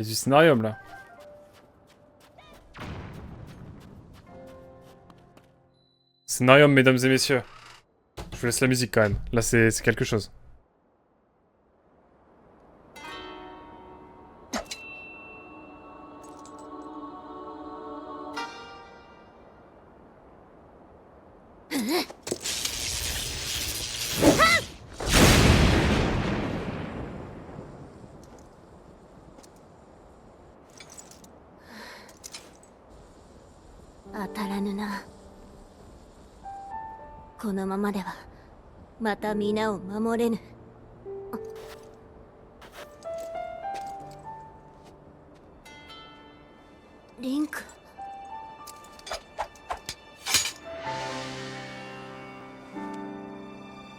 Il y a du scénarium là. Scénarium, mesdames et messieurs. Je vous laisse la musique quand même. Là, c'est quelque chose. Ataranu. このままではまた皆を守れぬ。リンク。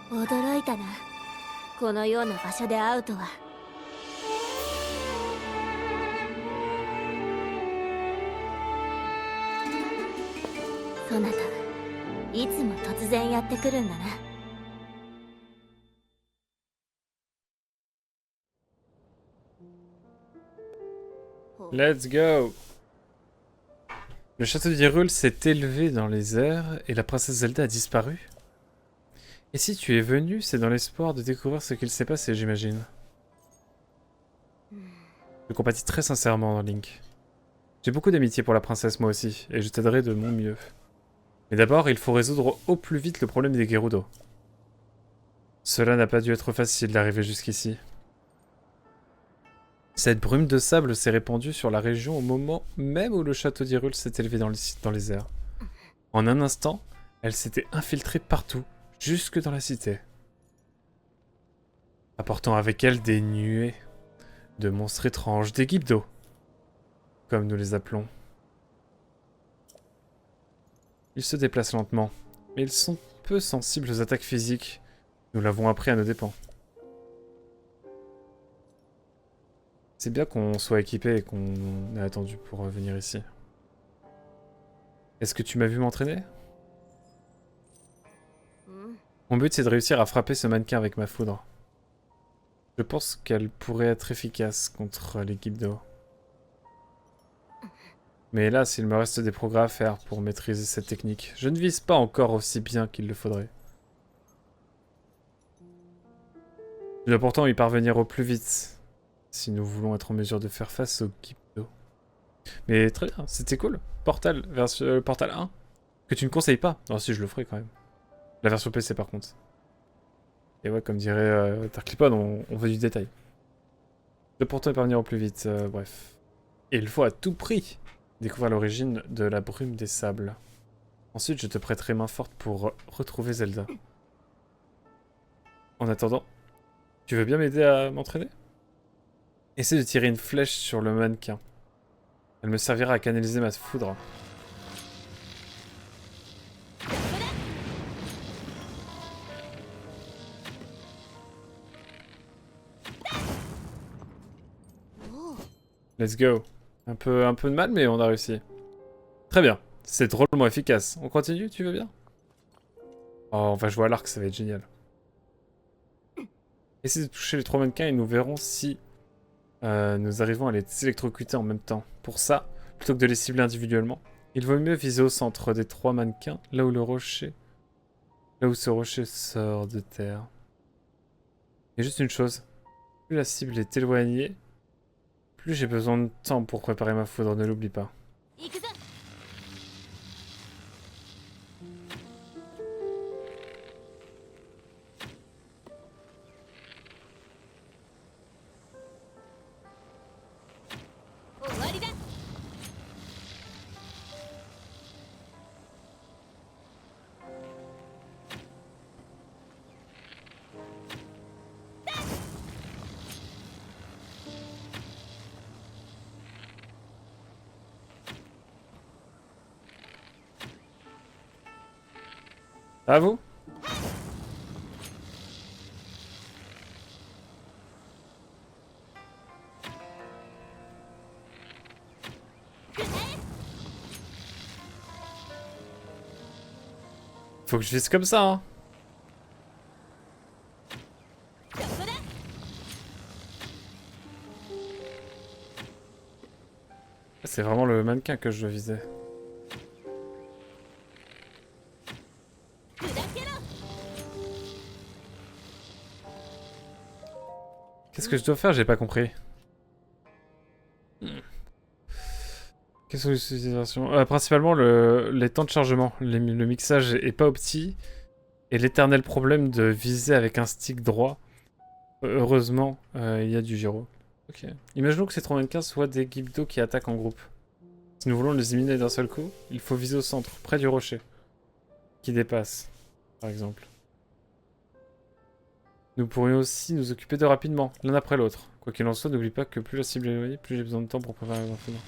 驚いたな。このような場所で会うとは。そなた、いつも突然やってくるんだな。Let's go! Le château d'Hyrule s'est élevé dans les airs et la princesse Zelda a disparu. Et si tu es venu, c'est dans l'espoir de découvrir ce qu'il s'est passé, j'imagine. Je compatis très sincèrement, Link. J'ai beaucoup d'amitié pour la princesse, moi aussi, et je t'aiderai de mon mieux. Mais d'abord, il faut résoudre au plus vite le problème des Gerudo. Cela n'a pas dû être facile d'arriver jusqu'ici. Cette brume de sable s'est répandue sur la région au moment même où le château d'Hyrule s'est élevé dans les airs. En un instant, elle s'était infiltrée partout, jusque dans la cité. Apportant avec elle des nuées de monstres étranges, des Gibdo, comme nous les appelons. Ils se déplacent lentement, mais ils sont peu sensibles aux attaques physiques. Nous l'avons appris à nos dépens. C'est bien qu'on soit équipé et qu'on ait attendu pour venir ici. Est-ce que tu m'as vu m'entraîner? Mon but c'est de réussir à frapper ce mannequin avec ma foudre. Je pense qu'elle pourrait être efficace contre les Gibdo. Mais hélas, il me reste des progrès à faire pour maîtriser cette technique. Je ne vise pas encore aussi bien qu'il le faudrait. Je dois pourtant y parvenir au plus vite, si nous voulons être en mesure de faire face aux Gibdo. Mais très bien, c'était cool. Portal, Portal 1, que tu ne conseilles pas. Non, si, je le ferai quand même. La version PC par contre. Et ouais, comme dirait Darklipod, on veut du détail. Je dois pourtant y parvenir au plus vite, bref. Et il faut à tout prix découvrir l'origine de la brume des sables. Ensuite, je te prêterai main forte pour retrouver Zelda. En attendant, tu veux bien m'aider à m'entraîner? Essaie de tirer une flèche sur le mannequin. Elle me servira à canaliser ma foudre. Let's go. Un peu de mal, mais on a réussi. Très bien. C'est drôlement efficace. On continue, tu veux bien? Oh, on va jouer à l'arc, ça va être génial. Essayez de toucher les 3 mannequins et nous verrons si nous arrivons à les électrocuter en même temps. Pour ça, plutôt que de les cibler individuellement, il vaut mieux viser au centre des 3 mannequins, là où ce rocher sort de terre. Et juste une chose, plus la cible est éloignée, plus j'ai besoin de temps pour préparer ma foudre, ne l'oublie pas. À vous? Faut que je vise comme ça, hein. C'est vraiment le mannequin que je visais. Qu'est-ce que je dois faire? J'ai pas compris. Quelles sont les utilisations? Principalement les temps de chargement. Le mixage est pas opti. Et l'éternel problème de viser avec un stick droit. Heureusement, il y a du gyro. Ok. Imaginons que ces 95 soient des Gibdo qui attaquent en groupe. Si nous voulons les éliminer d'un seul coup, il faut viser au centre, près du rocher. Qui dépasse, par exemple. Nous pourrions aussi nous occuper d'eux rapidement, l'un après l'autre. Quoi qu'il en soit, n'oublie pas que plus la cible est éloignée, plus j'ai besoin de temps pour préparer l'entraînement.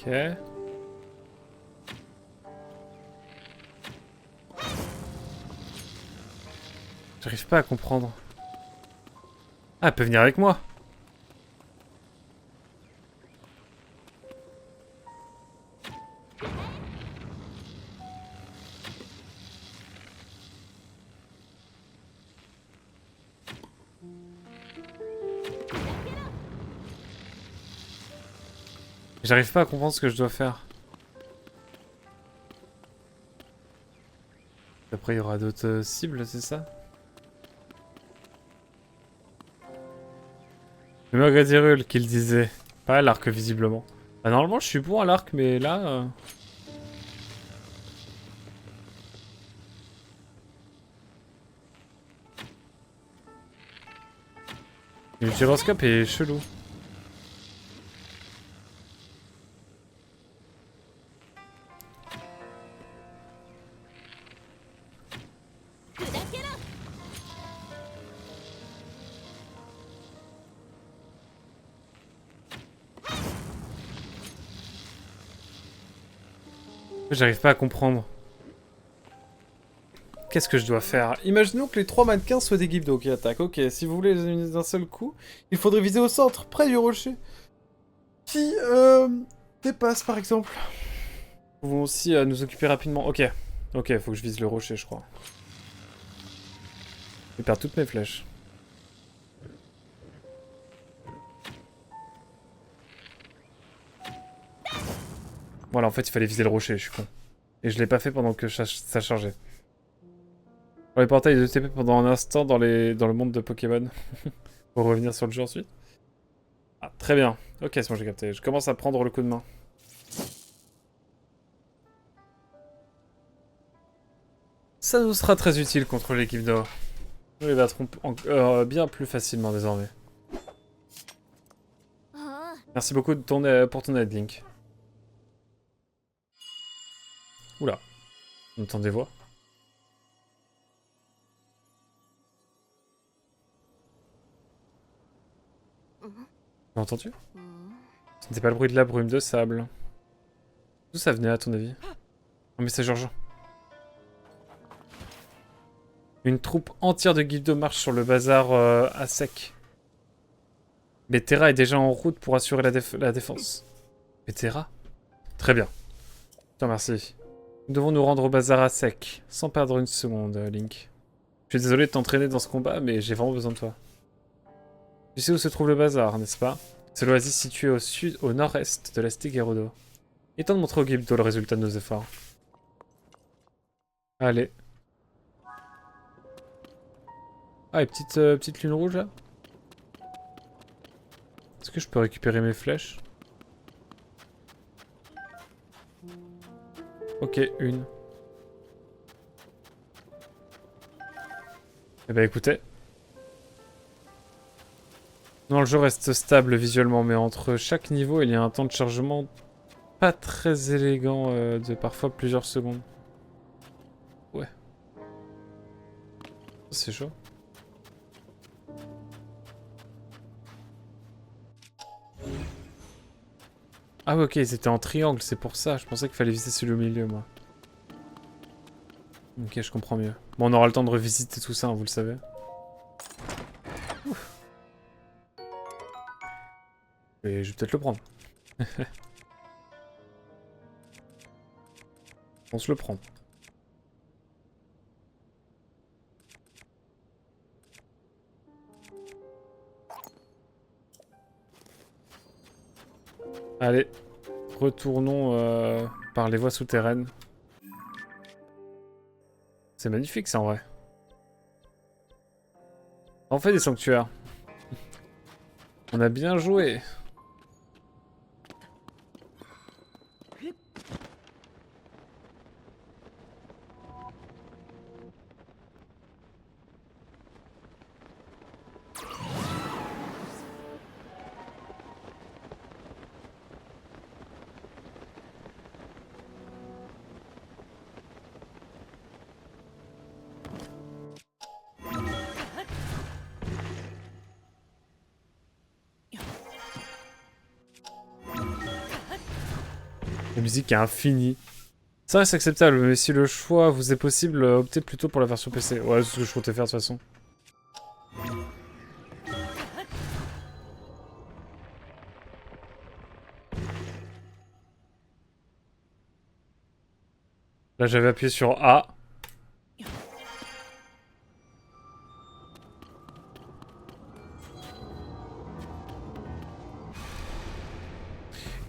Ok. J'arrive pas à comprendre. Ah, elle peut venir avec moi. J'arrive pas à comprendre ce que je dois faire. Après, il y aura d'autres cibles, c'est ça? Le Magazirul qu'il disait. Pas à l'arc, visiblement. Bah, normalement, je suis bon à l'arc, mais là... Le gyroscope est chelou. J'arrive pas à comprendre. Qu'est-ce que je dois faire? Imaginons que les 3 mannequins soient des Gibdo qui attaquent. Ok, si vous voulez les éliminer d'un seul coup, il faudrait viser au centre, près du rocher. Qui, dépasse, par exemple. Nous pouvons aussi nous occuper rapidement. Ok. Ok, faut que je vise le rocher, je crois. Je vais perdre toutes mes flèches. Voilà, en fait, il fallait viser le rocher, je suis con. Et je l'ai pas fait pendant que ça chargeait. Pour les portails de TP pendant un instant dans le monde de Pokémon. Pour revenir sur le jeu ensuite. Ah, très bien. Ok, c'est bon, j'ai capté. Je commence à prendre le coup de main. Ça nous sera très utile contre l'équipe d'or. Nous les battrons bien plus facilement désormais. Merci beaucoup pour ton aide, Link. Oula. On entend des voix. T'as entendu? Ce n'était pas le bruit de la brume de sable. D'où ça venait à ton avis? Un message urgent. Une troupe entière de Gildo marche sur le bazar à sec. Mais Terra est déjà en route pour assurer la défense. Mais Terra? Très bien. Je te remercie. Nous devons nous rendre au bazar à sec, sans perdre une seconde, Link. Je suis désolé de t'entraîner dans ce combat, mais j'ai vraiment besoin de toi. Tu sais où se trouve le bazar, n'est-ce pas? C'est l'oasis située au nord-est de la Stiggerodo. Il est temps de montrer au Gildo le résultat de nos efforts. Allez. Ah, et petite lune rouge, là? Est-ce que je peux récupérer mes flèches? Ok, une. Eh ben écoutez. Non, le jeu reste stable visuellement, mais entre chaque niveau, il y a un temps de chargement pas très élégant de parfois plusieurs secondes. Ouais. C'est chaud. Ah ouais, ok, ils étaient en triangle, c'est pour ça. Je pensais qu'il fallait viser celui au milieu, moi. Ok, je comprends mieux. Bon, on aura le temps de revisiter tout ça, hein, vous le savez. Ouf. Et je vais peut-être le prendre. On se le prend. Allez, retournons par les voies souterraines. C'est magnifique ça en vrai. On fait des sanctuaires. On a bien joué. La musique est infinie. Ça reste acceptable, mais si le choix vous est possible, optez plutôt pour la version PC. Ouais, c'est ce que je comptais faire de toute façon. Là, j'avais appuyé sur A.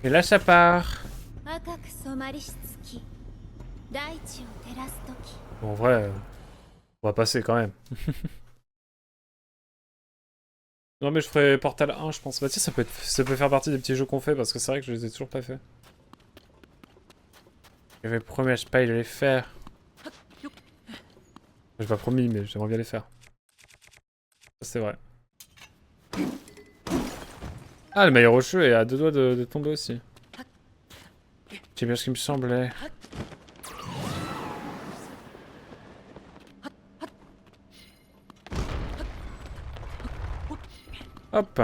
Et là, ça part. Bon, en vrai, on va passer quand même. Non, mais je ferai Portal 1, je pense. Bah, tiens, ça peut faire partie des petits jeux qu'on fait parce que c'est vrai que je les ai toujours pas fait. J'avais promis à Spy de les faire. J'ai pas promis, mais j'aimerais bien les faire. Ça, c'est vrai. Ah, le maillot rocheux est à deux doigts de tomber aussi. C'est bien ce qui me semblait. Hop.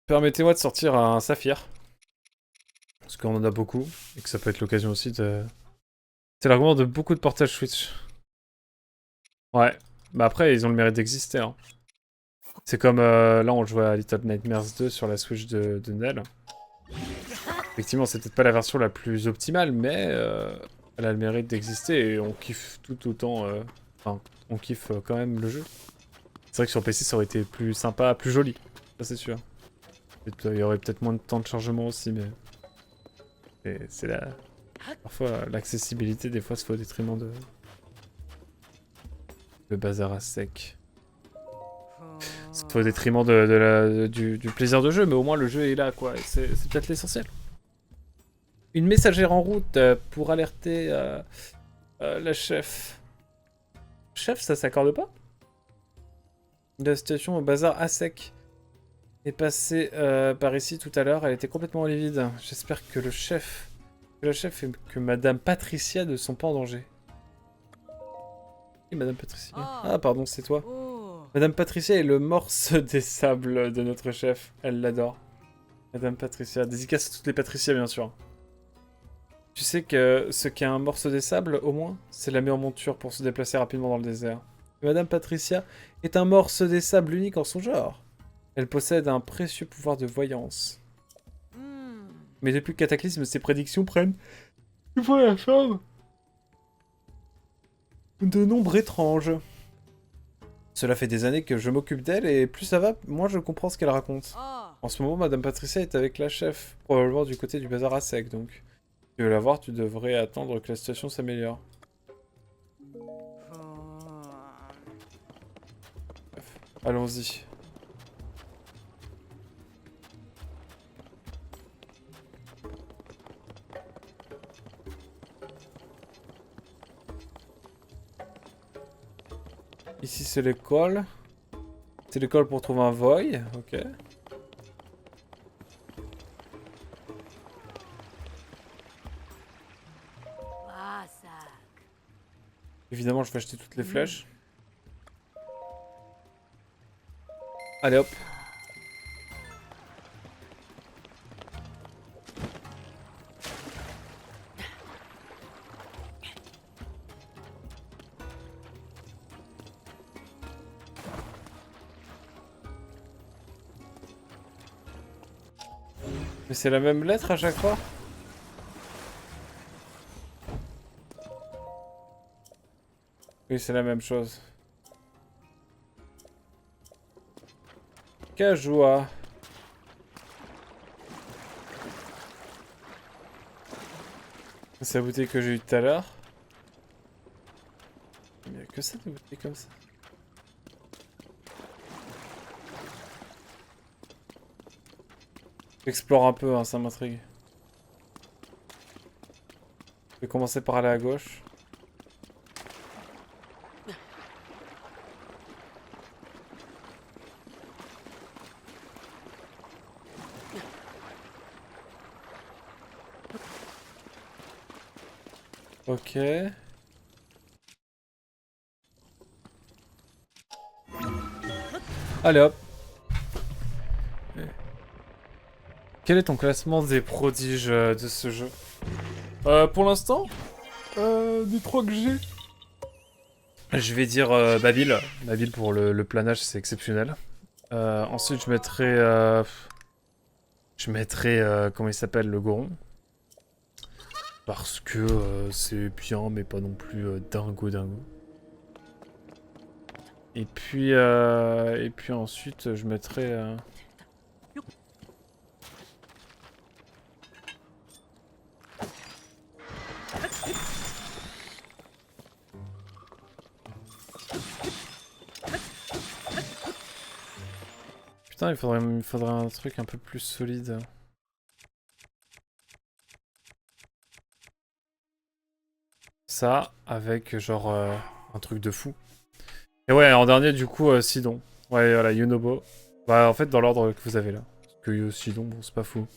Permettez-moi de sortir un saphir. Parce qu'on en a beaucoup. Et que ça peut être l'occasion aussi de... C'est l'argument de beaucoup de portages Switch. Ouais. Bah après, ils ont le mérite d'exister. Hein. C'est comme là, on jouait à Little Nightmares 2 sur la Switch de Nell. Effectivement, c'est peut-être pas la version la plus optimale, mais elle a le mérite d'exister et on kiffe tout autant. Enfin, on kiffe quand même le jeu. C'est vrai que sur PC, ça aurait été plus sympa, plus joli. Ça, c'est sûr. Il y aurait peut-être moins de temps de chargement aussi, mais... C'est la... Parfois, l'accessibilité, des fois, se fait au détriment de... Le bazar à sec. Ça se fait au détriment du plaisir de jeu, mais au moins, le jeu est là, quoi. C'est peut-être l'essentiel. Une messagère en route pour alerter la chef. Chef, ça s'accorde pas? De la situation au bazar à sec est passée par ici tout à l'heure. Elle était complètement livide. J'espère que le chef et que Madame Patricia ne sont pas en danger. Et Madame Patricia. Ah, pardon, c'est toi. Madame Patricia est le morse des sables de notre chef. Elle l'adore. Madame Patricia. Dédicace à toutes les Patricia, bien sûr. Tu sais que ce qu'est un morceau des sables, au moins, c'est la meilleure monture pour se déplacer rapidement dans le désert. Madame Patricia est un morceau des sables unique en son genre. Elle possède un précieux pouvoir de voyance. Mais depuis le cataclysme, ses prédictions prennent une fois la forme de nombres étranges. Cela fait des années que je m'occupe d'elle et plus ça va, moins je comprends ce qu'elle raconte. En ce moment, Madame Patricia est avec la chef, probablement du côté du bazar à sec, donc. Si tu veux la voir, tu devrais attendre que la situation s'améliore. Allons-y. Ici c'est l'école. C'est l'école pour trouver un voy, ok. Évidemment, je vais acheter toutes les flèches. Allez hop. Mais c'est la même lettre à chaque fois? Oui, c'est la même chose. Cajua. C'est la bouteille que j'ai eue tout à l'heure. Il n'y a que ça des bouteilles comme ça. J'explore un peu, hein, ça m'intrigue. Je vais commencer par aller à gauche. Ok. Allez hop. Quel est ton classement des prodiges de ce jeu? Pour l'instant, des 3 que j'ai. Je vais dire Babil. Babil pour le planage, c'est exceptionnel. Ensuite, je mettrai... comment il s'appelle, le Goron. Parce que c'est bien, mais pas non plus dingo. Et puis ensuite, je mettrai... Putain, il faudrait un truc un peu plus solide. Ça, avec genre un truc de fou. Et ouais, en dernier, du coup, Sidon. Ouais, voilà, Yunobo. Bah, en fait, dans l'ordre que vous avez là. Parce que Sidon, bon, c'est pas fou.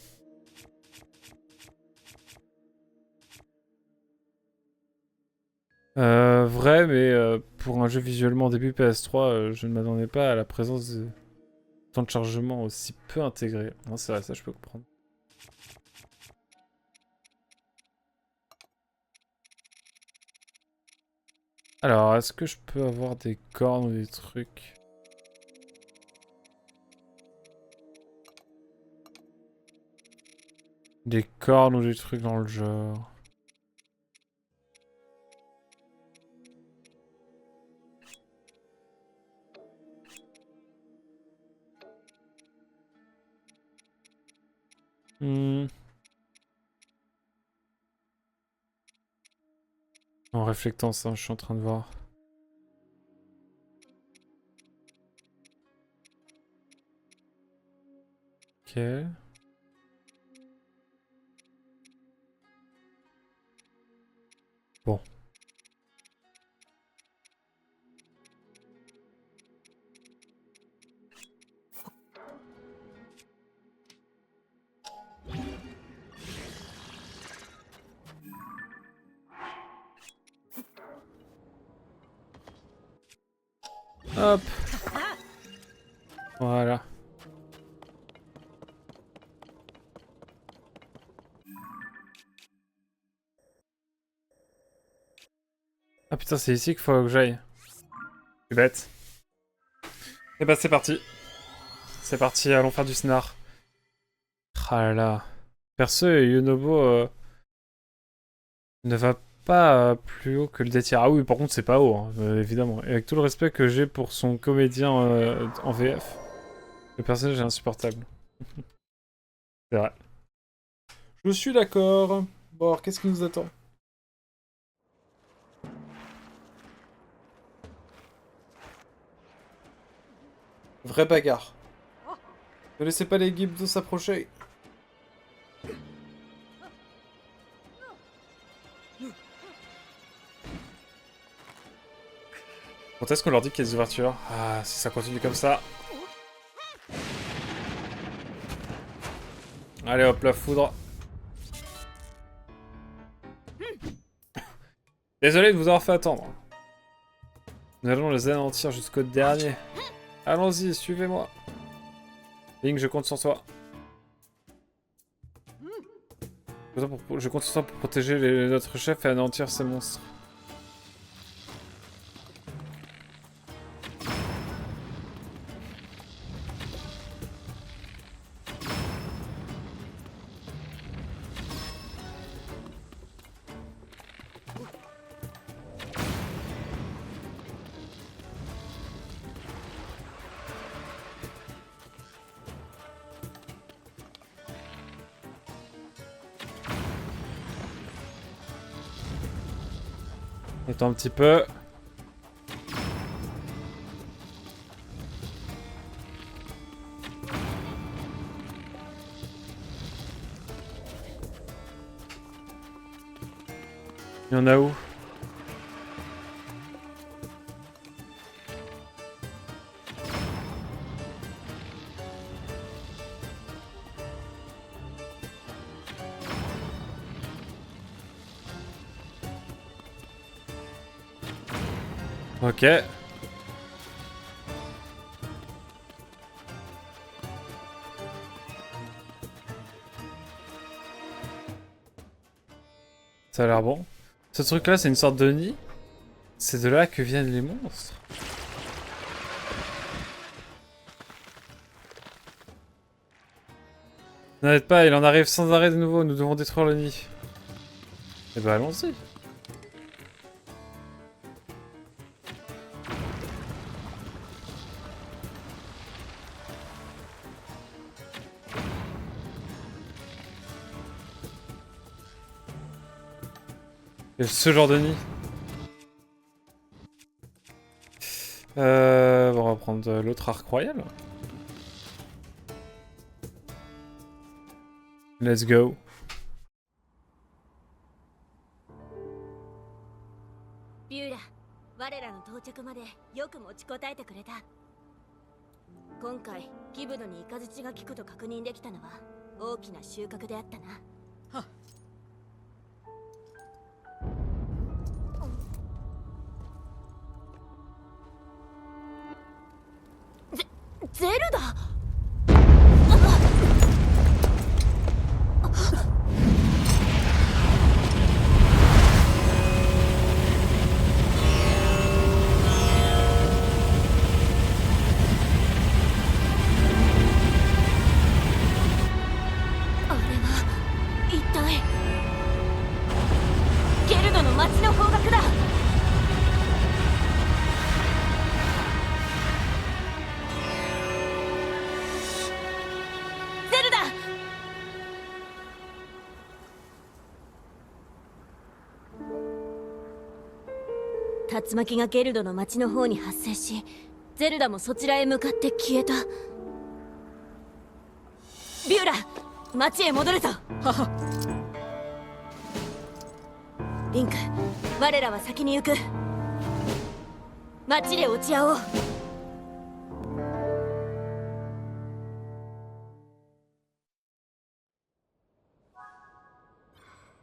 Vrai, mais pour un jeu visuellement début PS3, je ne m'attendais pas à la présence de temps de chargement aussi peu intégré. Non, c'est vrai, ça, je peux comprendre. Alors, est-ce que je peux avoir des cornes ou des trucs? Des cornes ou des trucs dans le genre. En réflectant ça, je suis en train de voir. Ok. Bon. Hop. Voilà. Ah putain, c'est ici qu'il faut que j'aille. C'est bête. Et bah c'est parti. C'est parti, allons faire du scénar. Ah là là. Perso, Yonobo ne va pas plus haut que le détier. Ah oui, par contre, c'est pas haut, hein, évidemment. Et avec tout le respect que j'ai pour son comédien en VF, le personnage est insupportable. C'est vrai. Je suis d'accord. Bon, alors, qu'est-ce qui nous attend? Vraie bagarre. Ne laissez pas les Gibdos s'approcher. Quand est-ce qu'on leur dit qu'il y a des ouvertures? Ah, si ça continue comme ça. Allez hop, la foudre. Désolé de vous avoir fait attendre. Nous allons les anéantir jusqu'au dernier. Allons-y, suivez-moi. Link, je compte sur toi. Je compte sur toi pour protéger notre chef et anéantir ces monstres. Attends un petit peu. Il y en a où? Ok. Ça a l'air bon. Ce truc là c'est une sorte de nid. C'est de là que viennent les monstres. N'arrête pas, il en arrive sans arrêt de nouveau, nous devons détruire le nid. Eh ben allons-y. Et ce genre de nid. Bon, on va prendre l'autre arc royal. Let's go. ビューラ、我らの到着までよく持ちこたえてくれた。今回ギブドに雷が効くと確認できたのは大きな収穫であったな。はゼルダ。竜巻がゲルドの町の方に発生し、ゼルダもそちらへ向かって消えた。ビューラ、町へ戻るぞ。はは。リンク、我らは先に行く。町で落ち合おう。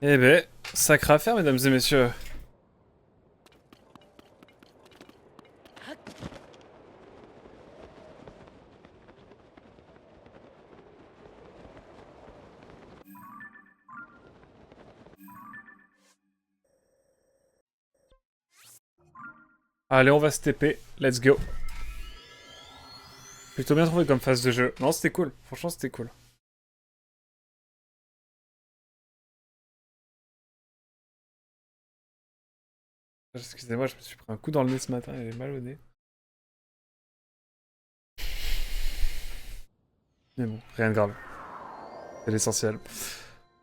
Eh ben, sacrée affaire, mesdames et messieurs. Allez, on va se TP. Let's go. Plutôt bien trouvé comme phase de jeu. Non, c'était cool. Franchement, c'était cool. Excusez-moi, je me suis pris un coup dans le nez ce matin. Il est mal au nez. Mais bon, rien de grave. C'est l'essentiel.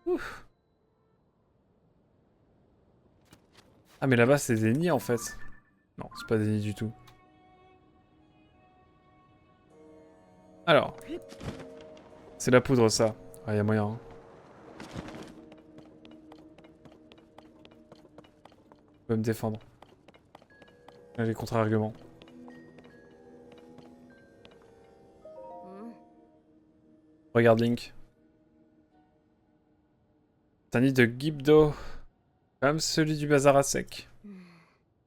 Ouf. Ah, mais là-bas, c'est des nids en fait. Non, c'est pas des nids du tout. Alors. C'est la poudre, ça. Ah, y a moyen. Hein. Je peux me défendre. Les contre-arguments. Regarde Link. C'est un nid de Gibdo. Comme celui du bazar à sec.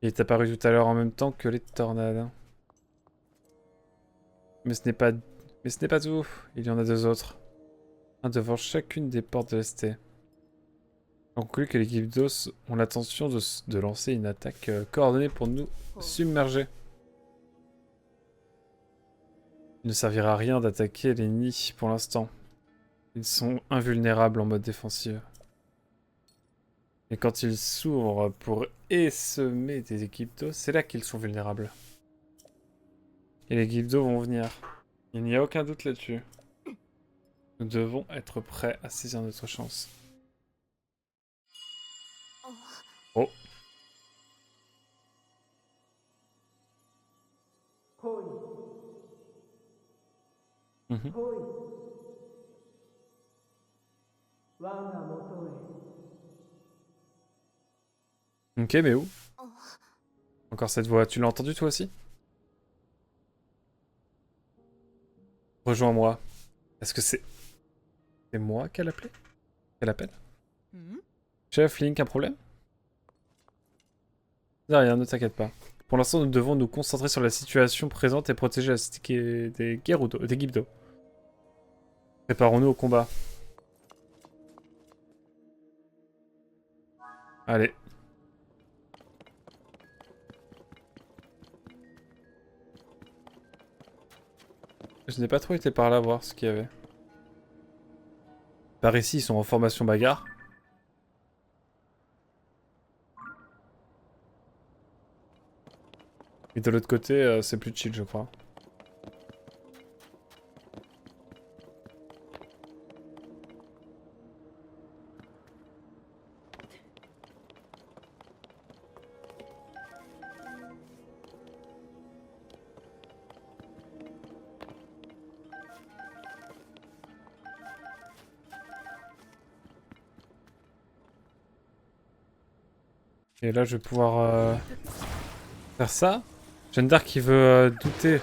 Il est apparu tout à l'heure en même temps que les tornades. Mais ce n'est pas tout. Il y en a 2 autres. Un devant chacune des portes de l'ST. On conclut que les Gibdos ont l'intention de lancer une attaque coordonnée pour nous submerger. Il ne servira à rien d'attaquer les nids pour l'instant. Ils sont invulnérables en mode défensif. Et quand ils s'ouvrent pour essaimer des Gibdos, c'est là qu'ils sont vulnérables. Et les Gibdos vont venir. Il n'y a aucun doute là-dessus. Nous devons être prêts à saisir notre chance. Oh. Mhm. Ok, mais où? Encore cette voix. Tu l'as entendue toi aussi? Rejoins-moi. Est-ce que c'est moi qu'elle appelait? Qu'elle appelle? Chef, Link, un problème? Non, rien, ne t'inquiète pas. Pour l'instant, nous devons nous concentrer sur la situation présente et protéger la cité des Gerudo, des Gibdo. Préparons-nous au combat. Allez. Je n'ai pas trop été par là voir ce qu'il y avait. Par ici, ils sont en formation bagarre. Et de l'autre côté, c'est plus chill, je crois. Et là, je vais pouvoir faire ça. Jeanne d'Arc qui veut douter.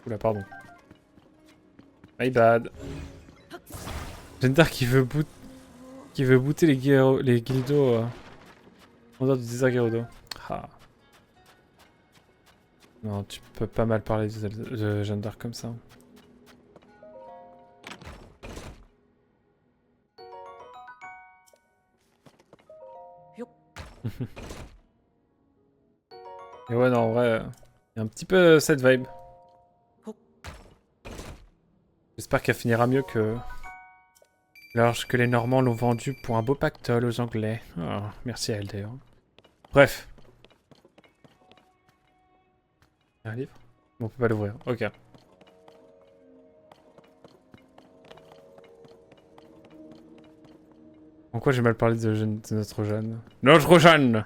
Oula, pardon. My bad. Jeanne d'Arc qui veut booter les Gildo en dehors du désert Gerudo. Ah. Non, tu peux pas mal parler de Jeanne d'Arc comme ça. Et ouais, non, en vrai, il y a un petit peu cette vibe. J'espère qu'elle finira mieux que lorsque les Normands l'ont vendue pour un beau pactole aux Anglais. Oh, merci à elle d'ailleurs. Bref. Un livre? Bon, on peut pas l'ouvrir. Ok. En quoi j'ai mal parlé de notre Jeanne? Notre Jeanne!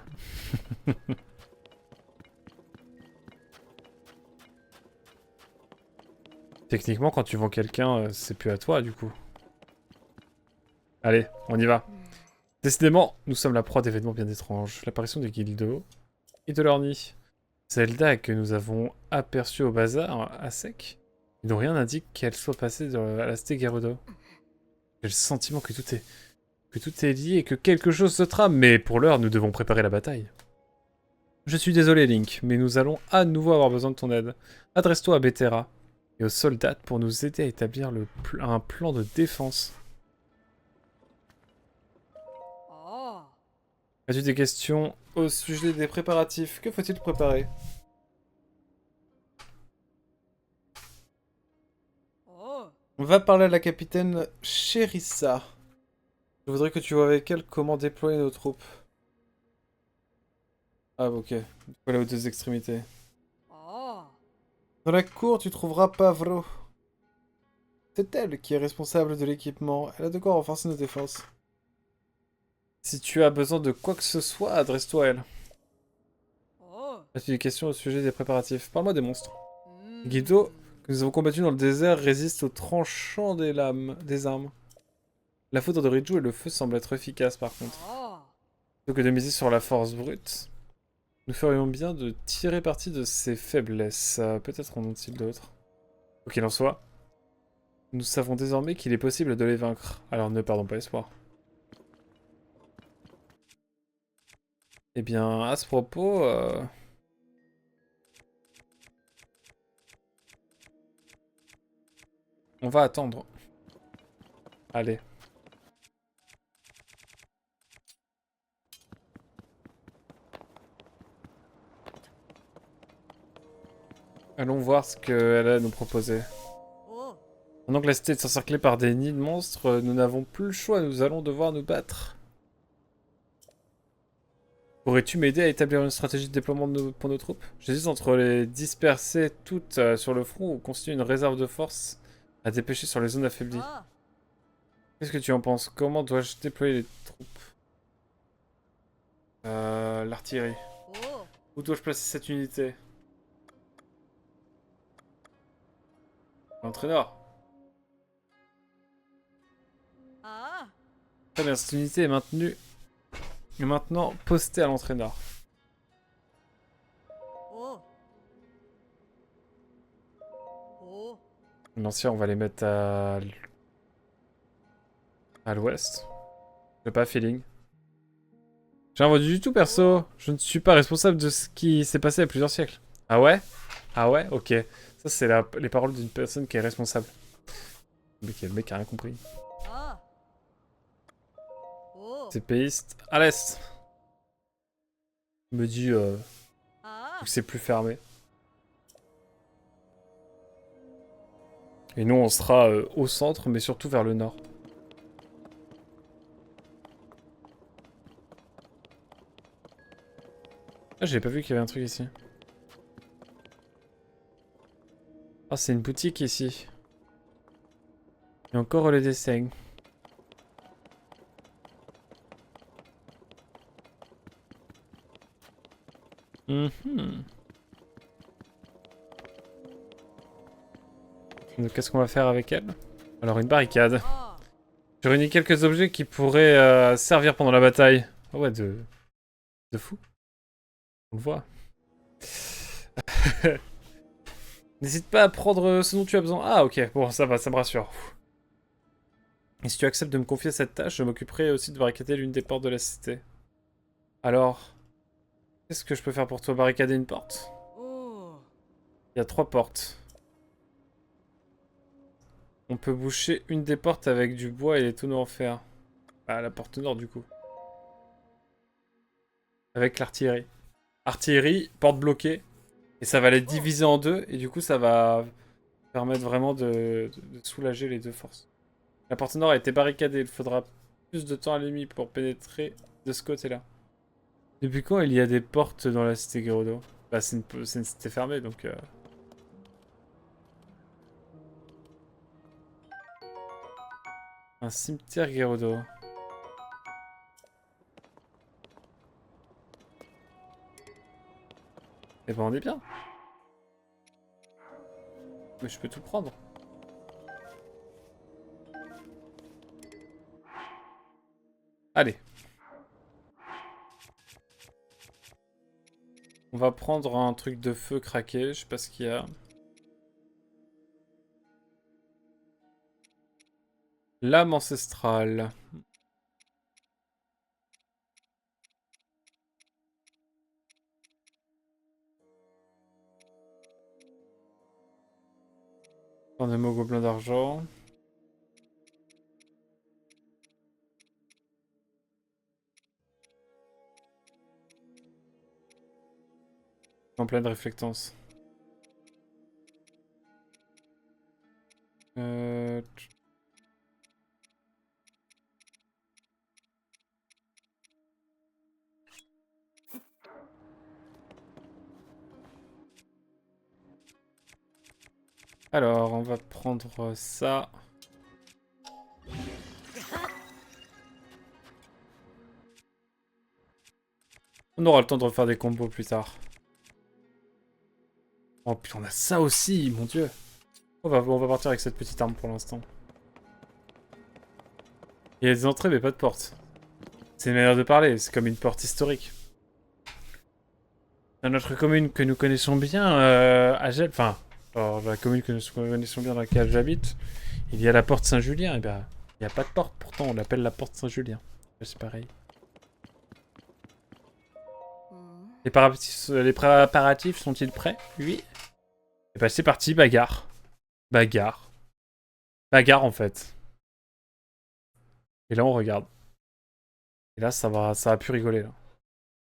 Techniquement, quand tu vends quelqu'un, c'est plus à toi, du coup. Allez, on y va. Décidément, nous sommes la proie d'événements bien étranges. L'apparition des Gildo et de leur nid. Zelda, que nous avons aperçue au bazar, à sec, dont rien n'indique qu'elle soit passée à la cité Gerudo. J'ai le sentiment que tout est lié et que quelque chose se trame, mais pour l'heure, nous devons préparer la bataille. Je suis désolé, Link, mais nous allons à nouveau avoir besoin de ton aide. Adresse-toi à Beterra et aux soldats pour nous aider à établir un plan de défense. As-tu des questions au sujet des préparatifs? Que faut-il préparer? On va parler à la capitaine Chérissa. Je voudrais que tu vois avec elle comment déployer nos troupes. Ah, ok. Voilà aux 2 extrémités. Dans la cour, tu trouveras Pavro. C'est elle qui est responsable de l'équipement. Elle a de quoi renforcer nos défenses. Si tu as besoin de quoi que ce soit, adresse-toi à elle. As-tu des questions au sujet des préparatifs? Parle-moi des monstres. Guido, que nous avons combattu dans le désert, résiste aux tranchants des armes. La foudre de Riju et le feu semblent être efficaces par contre. Plutôt que de miser sur la force brute, Nous ferions bien de tirer parti de ses faiblesses. Peut-être en ont-ils d'autres. Quoi qu'il en soit, nous savons désormais qu'il est possible de les vaincre. Alors ne perdons pas espoir. Eh bien, à ce propos... on va attendre. Allez. Allons voir ce qu'elle a à nous proposer. Pendant que la cité est encerclée par des nids de monstres, nous n'avons plus le choix, nous allons devoir nous battre. Pourrais-tu m'aider à établir une stratégie de déploiement pour nos troupes? J'hésite entre les disperser toutes sur le front ou constituer une réserve de force à dépêcher sur les zones affaiblies. Qu'est-ce que tu en penses? Comment dois-je déployer les troupes? L'artillerie. Où dois-je placer cette unité? L'entraîneur. Très bien, cette unité est maintenue. Et maintenant, postée à l'entraîneur. L'ancien, on va les mettre à l'ouest. J'ai pas feeling. J'ai rien vendu du tout, perso. Je ne suis pas responsable de ce qui s'est passé il y a plusieurs siècles. Ah ouais? Ah ouais? Ok. Ça, c'est les paroles d'une personne qui est responsable. Le mec a rien compris. C'est péiste à l'est. Il me dit que c'est plus fermé. Et nous, on sera au centre, mais surtout vers le nord. Ah, j'avais pas vu qu'il y avait un truc ici. Ah, c'est une boutique ici. Et encore les dessins. Donc, qu'est-ce qu'on va faire avec elle? Alors, une barricade. J'ai réuni quelques objets qui pourraient servir pendant la bataille. Oh ouais, de fou. On le voit. N'hésite pas à prendre ce dont tu as besoin. Ah, ok. Bon, ça va, ça me rassure. Et si tu acceptes de me confier cette tâche, je m'occuperai aussi de barricader l'une des portes de la cité. Alors, qu'est-ce que je peux faire pour toi? Barricader une porte? Il y a 3 portes. On peut boucher une des portes avec du bois et des tonneaux en fer. Ah, la porte nord, du coup. Avec l'artillerie. Artillerie, porte bloquée. Et ça va les diviser en deux. Et du coup, ça va permettre vraiment de soulager les deux forces. La porte nord a été barricadée. Il faudra plus de temps à l'ennemi pour pénétrer de ce côté-là. Depuis quand il y a des portes dans la cité Gerudo? Bah, c'est une cité fermée, donc... Un cimetière Gerudo. Eh ben, on est bien. Mais je peux tout prendre. Allez. On va prendre un truc de feu craqué, je sais pas ce qu'il y a. Lame ancestrale. Un démo gobelin d'argent. En pleine réflectance. Euh... Alors, on va prendre ça. On aura le temps de refaire des combos plus tard. Oh putain, on a ça aussi, mon dieu. On va partir avec cette petite arme pour l'instant. Il y a des entrées mais pas de porte. C'est une manière de parler, c'est comme une porte historique. Dans notre commune que nous connaissons bien, à Gel, enfin, dans la commune que nous connaissons bien dans laquelle j'habite, il y a la porte Saint-Julien. Et bien, il n'y a pas de porte, pourtant on l'appelle la porte Saint-Julien. C'est pareil. Les préparatifs sont-ils prêts? Oui. Et bah c'est parti, bagarre. Bagarre. Bagarre en fait. Et là on regarde. Et là ça va plus rigoler là.